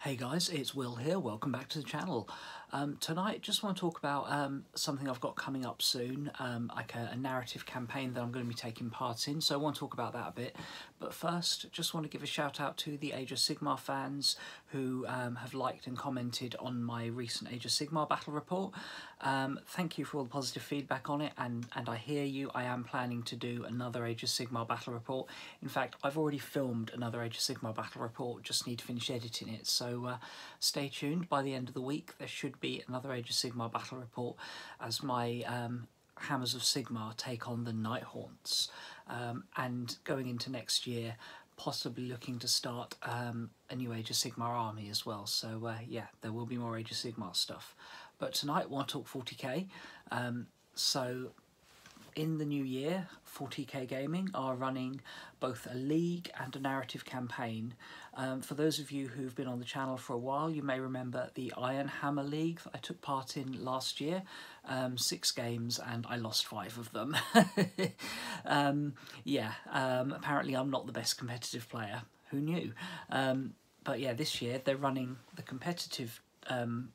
Hey guys, it's Will here, welcome back to the channel. Tonight just want to talk about something I've got coming up soon, like a narrative campaign that I'm going to be taking part in, so I want to talk about that a bit. But first, just want to give a shout out to the Age of Sigmar fans who have liked and commented on my recent Age of Sigmar battle report. Thank you for all the positive feedback on it, and I hear you. I am planning to do another Age of Sigmar battle report. In fact, I've already filmed another Age of Sigmar battle report, just need to finish editing it, so stay tuned. By the end of the week there should be another Age of Sigmar battle report as my Hammers of Sigmar take on the Nighthaunts, and going into next year possibly looking to start a new Age of Sigmar army as well, so yeah, there will be more Age of Sigmar stuff. But tonight I want to talk 40k. So in the new year, 40k Gaming are running both a league and a narrative campaign. For those of you who've been on the channel for a while, you may remember the Iron Hammer League that I took part in last year. 6 games and I lost 5 of them. Apparently I'm not the best competitive player. Who knew? But yeah, this year they're running the competitive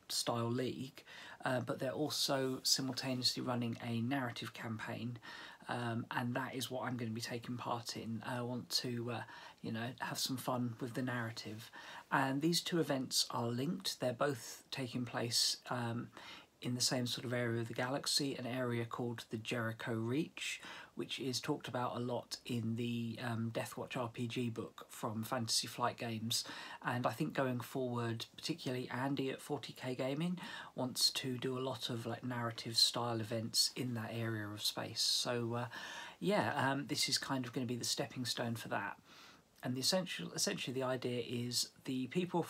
style league, but they're also simultaneously running a narrative campaign, and that is what I'm going to be taking part in. I want to you know, have some fun with the narrative, and these two events are linked. They're both taking place in the same sort of area of the galaxy, an area called the Jericho Reach, which is talked about a lot in the Deathwatch RPG book from Fantasy Flight Games. And I think going forward, particularly Andy at 40k Gaming wants to do a lot of like narrative style events in that area of space. So this is kind of going to be the stepping stone for that. And the essentially the idea is the people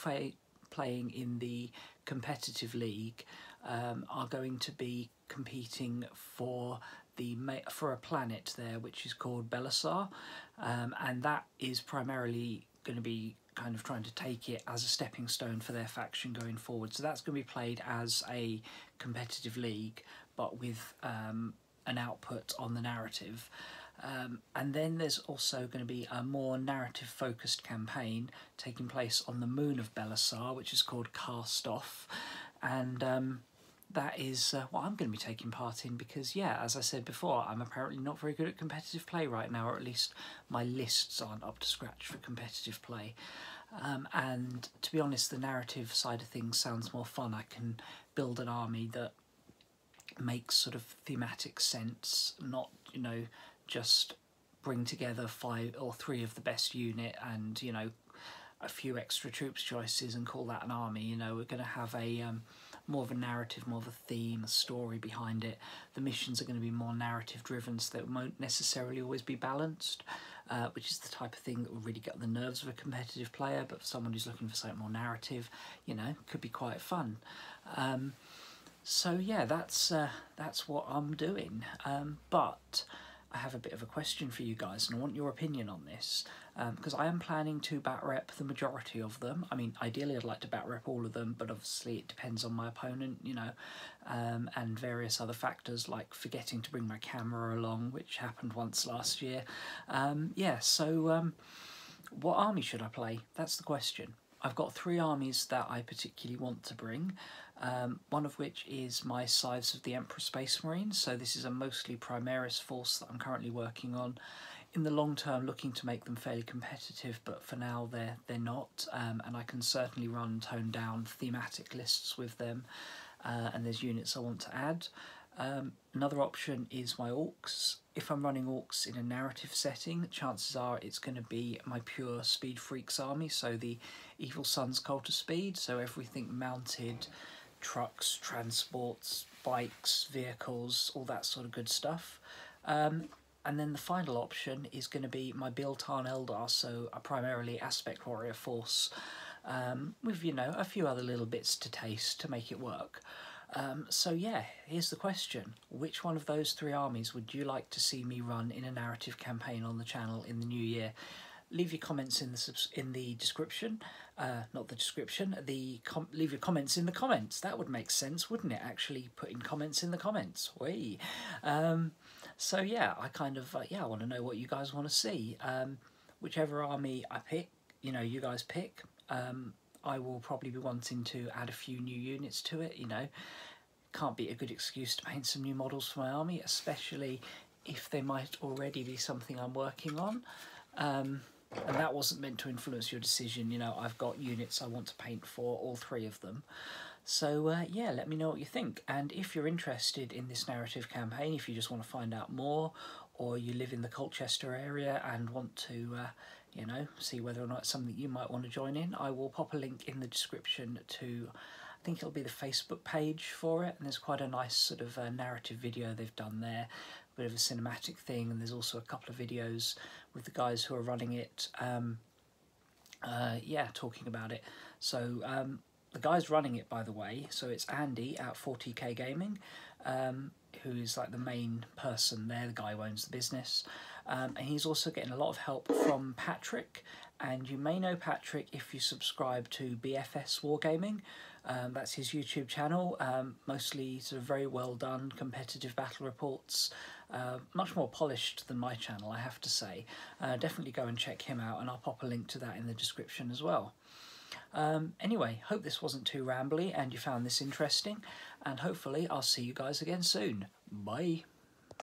playing in the competitive league are going to be competing for a planet there which is called Belisar, and that is primarily going to be kind of trying to take it as a stepping stone for their faction going forward. So that's going to be played as a competitive league, but with an output on the narrative. And then there's also going to be a more narrative focused campaign taking place on the moon of Belisar, which is called Cast Off, and that is what I'm going to be taking part in, because yeah, as I said before, I'm apparently not very good at competitive play right now, or at least my lists aren't up to scratch for competitive play. And to be honest, the narrative side of things sounds more fun. I can build an army that makes sort of thematic sense, not, you know, just bring together 5 or 3 of the best unit and, you know, a few extra troops choices and call that an army. You know, we're going to have a more of a narrative, more of a theme, a story behind it. The missions are going to be more narrative driven, so that won't necessarily always be balanced, which is the type of thing that will really get the nerves of a competitive player, but for someone who's looking for something more narrative, you know, could be quite fun. So yeah, that's what I'm doing. But I have a bit of a question for you guys, and I want your opinion on this, because I am planning to bat rep the majority of them. I mean, ideally I'd like to bat rep all of them, but obviously it depends on my opponent, you know, and various other factors like forgetting to bring my camera along, which happened once last year. What army should I play? That's the question. I've got 3 armies that I particularly want to bring, one of which is my Scythes of the Emperor Space Marines. So this is a mostly Primaris force that I'm currently working on. In the long term, looking to make them fairly competitive, but for now they're not, and I can certainly run toned down thematic lists with them, and there's units I want to add. Another option is my Orks. If I'm running Orks in a narrative setting, chances are it's going to be my pure Speed Freaks army, so the Evil Sunz Cult of Speed, so everything mounted, trucks, transports, bikes, vehicles, all that sort of good stuff. And then the final option is going to be my Biel Tan Eldar, so a primarily aspect warrior force, with, you know, a few other little bits to taste to make it work. So yeah, here's the question. Which one of those 3 armies would you like to see me run in a narrative campaign on the channel in the new year? Leave your comments in the description, not the description, leave your comments in the comments. That would make sense, wouldn't it, actually putting comments in the comments? Whee! So yeah, I kind of, I want to know what you guys want to see. Whichever army I pick, you know, you guys pick, I will probably be wanting to add a few new units to it, you know. Can't be a good excuse to paint some new models for my army, especially if they might already be something I'm working on. And that wasn't meant to influence your decision, you know. I've got units I want to paint for, all 3 of them. So yeah, let me know what you think. And if you're interested in this narrative campaign, if you just want to find out more, or you live in the Colchester area and want to, you know, see whether or not it's something you might want to join in, I will pop a link in the description to, I think it'll be the Facebook page for it, and there's quite a nice sort of narrative video they've done there, a bit of a cinematic thing, and there's also a couple of videos with the guys who are running it, yeah, talking about it. So the guy's running it, by the way, so it's Andy at 40k Gaming, who is like the main person there, the guy who owns the business, and he's also getting a lot of help from Patrick, and you may know Patrick if you subscribe to BFS Wargaming. That's his YouTube channel, mostly sort of very well done competitive battle reports, much more polished than my channel, I have to say. Definitely go and check him out, and I'll pop a link to that in the description as well. Anyway, hope this wasn't too rambly and you found this interesting, and hopefully I'll see you guys again soon. Bye!